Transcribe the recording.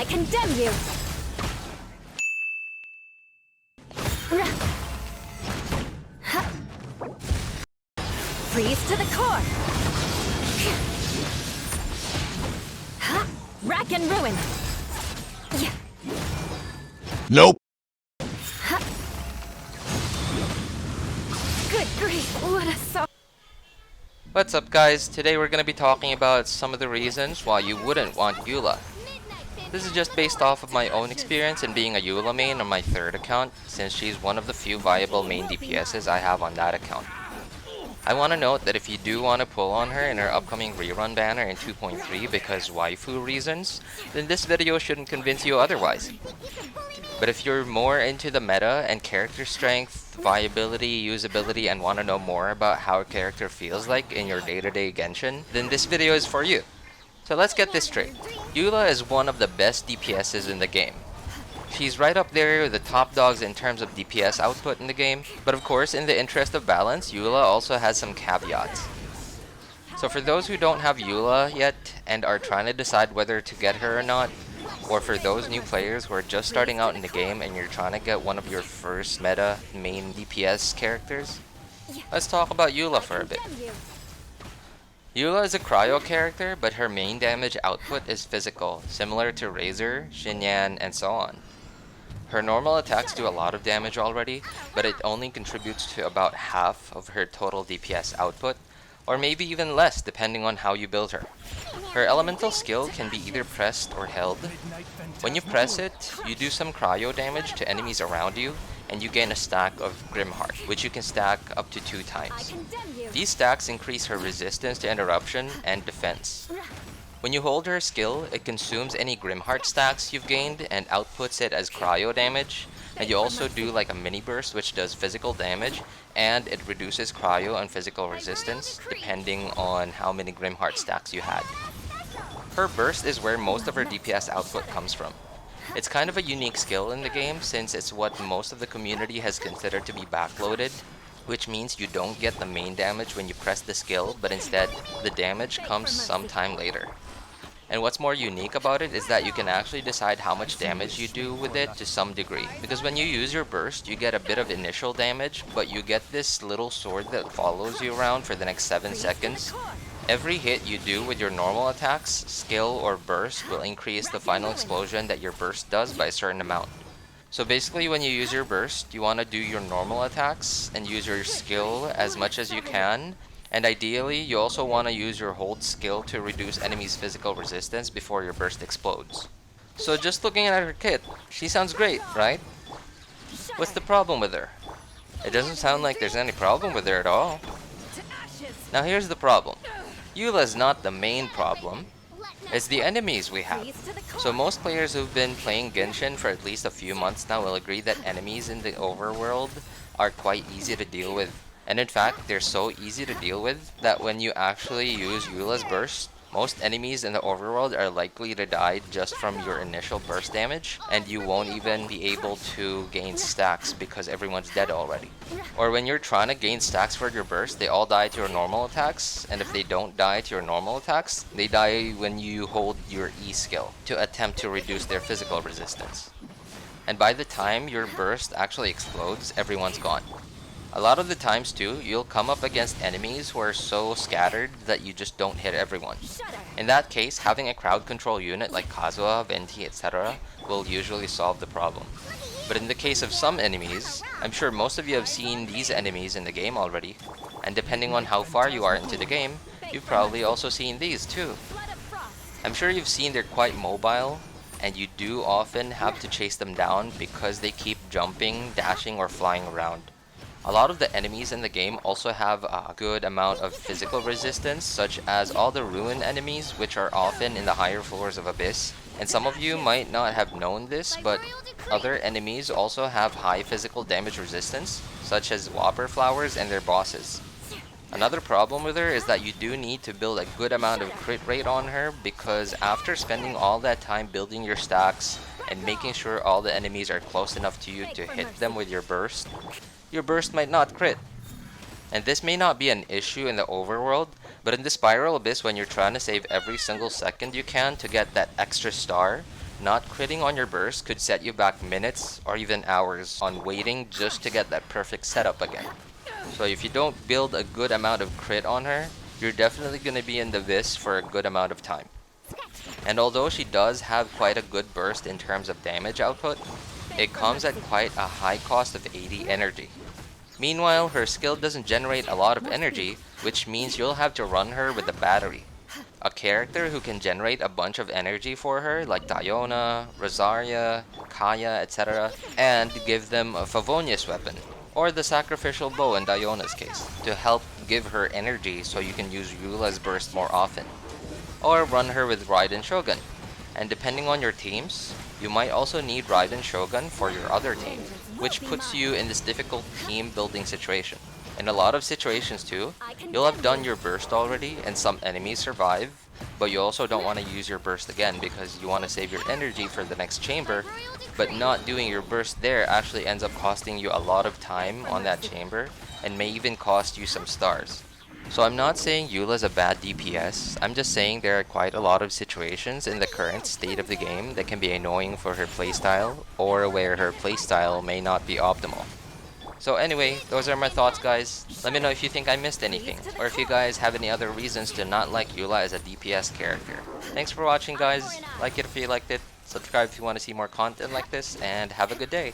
condemn you! Freeze to the core! Rack and ruin! Nope. Good grief, what a so. What's up guys, today we're going to be talking about some of the reasons why you wouldn't want Eula. This is just based off of my own experience in being a Eula main on my third account, since she's one of the few viable main DPSs I have on that account. I want to note that if you do want to pull on her in her upcoming rerun banner in 2.3 because waifu reasons, then this video shouldn't convince you otherwise. But if you're more into the meta and character strength, viability, usability, and want to know more about how a character feels like in your day-to-day Genshin, then this video is for you. So let's get this straight. Eula is one of the best DPSs in the game. She's right up there with the top dogs in terms of DPS output in the game, but of course in the interest of balance, Eula also has some caveats. So for those who don't have Eula yet and are trying to decide whether to get her or not, or for those new players who are just starting out in the game and you're trying to get one of your first meta main DPS characters, let's talk about Eula for a bit. Eula is a cryo character, but her main damage output is physical, similar to Razor, Xinyan, and so on. Her normal attacks do a lot of damage already, but it only contributes to about half of her total DPS output, or maybe even less depending on how you build her. Her elemental skill can be either pressed or held. When you press it, you do some cryo damage to enemies around you, and you gain a stack of Grimheart, which you can stack up to 2 times. These stacks increase her resistance to interruption and defense. When you hold her skill, it consumes any Grimheart stacks you've gained and outputs it as cryo damage, and you also do like a mini burst which does physical damage, and it reduces cryo and physical resistance depending on how many Grimheart stacks you had. Her burst is where most of her DPS output comes from. It's kind of a unique skill in the game since it's what most of the community has considered to be backloaded, which means you don't get the main damage when you press the skill, but instead the damage comes sometime later. And what's more unique about it is that you can actually decide how much damage you do with it to some degree. Because when you use your burst, you get a bit of initial damage, but you get this little sword that follows you around for the next 7 seconds. Every hit you do with your normal attacks, skill, or burst will increase the final explosion that your burst does by a certain amount. So basically when you use your burst, you want to do your normal attacks and use your skill as much as you can. And ideally, you also want to use your hold skill to reduce enemies' physical resistance before your burst explodes. So just looking at her kit, she sounds great, right? What's the problem with her? It doesn't sound like there's any problem with her at all. Now here's the problem. Eula is not the main problem. It's the enemies we have. So most players who've been playing Genshin for at least a few months now will agree that enemies in the overworld are quite easy to deal with. And in fact, they're so easy to deal with that when you actually use Eula's burst, most enemies in the overworld are likely to die just from your initial burst damage, and you won't even be able to gain stacks because everyone's dead already. Or when you're trying to gain stacks for your burst, they all die to your normal attacks, and if they don't die to your normal attacks, they die when you hold your E skill to attempt to reduce their physical resistance. And by the time your burst actually explodes, everyone's gone. A lot of the times too, you'll come up against enemies who are so scattered that you just don't hit everyone. In that case, having a crowd control unit like Kazuha, Venti, etc. will usually solve the problem. But in the case of some enemies, I'm sure most of you have seen these enemies in the game already, and depending on how far you are into the game, you've probably also seen these too. I'm sure you've seen they're quite mobile, and you do often have to chase them down because they keep jumping, dashing, or flying around. A lot of the enemies in the game also have a good amount of physical resistance, such as all the Ruin enemies, which are often in the higher floors of Abyss. And some of you might not have known this, but other enemies also have high physical damage resistance, such as Whopper Flowers and their bosses. Another problem with her is that you do need to build a good amount of crit rate on her, because after spending all that time building your stacks and making sure all the enemies are close enough to you to hit them with your burst might not crit. And this may not be an issue in the overworld, but in the Spiral Abyss, when you're trying to save every single second you can to get that extra star, Not critting on your burst could set you back minutes or even hours on waiting just to get that perfect setup again. So if you don't build a good amount of crit on her, you're definitely going to be in the Vis for a good amount of time. And although she does have quite a good burst in terms of damage output, it comes at quite a high cost of 80 energy. Meanwhile, her skill doesn't generate a lot of energy, which means you'll have to run her with a battery. A character who can generate a bunch of energy for her, like Diona, Rosaria, Kaya, etc., and give them a Favonius weapon, or the sacrificial bow in Diona's case, to help give her energy so you can use Eula's burst more often. Or run her with Raiden Shogun. And depending on your teams, you might also need Raiden Shogun for your other team, which puts you in this difficult team building situation. In a lot of situations too, you'll have done your burst already and some enemies survive, but you also don't want to use your burst again because you want to save your energy for the next chamber, but not doing your burst there actually ends up costing you a lot of time on that chamber and may even cost you some stars. So I'm not saying Eula's a bad DPS, I'm just saying there are quite a lot of situations in the current state of the game that can be annoying for her playstyle, or where her playstyle may not be optimal. So anyway, those are my thoughts, guys. Let me know if you think I missed anything, or if you guys have any other reasons to not like Eula as a DPS character. Thanks for watching, guys. Like it if you liked it, subscribe if you want to see more content like this, and have a good day.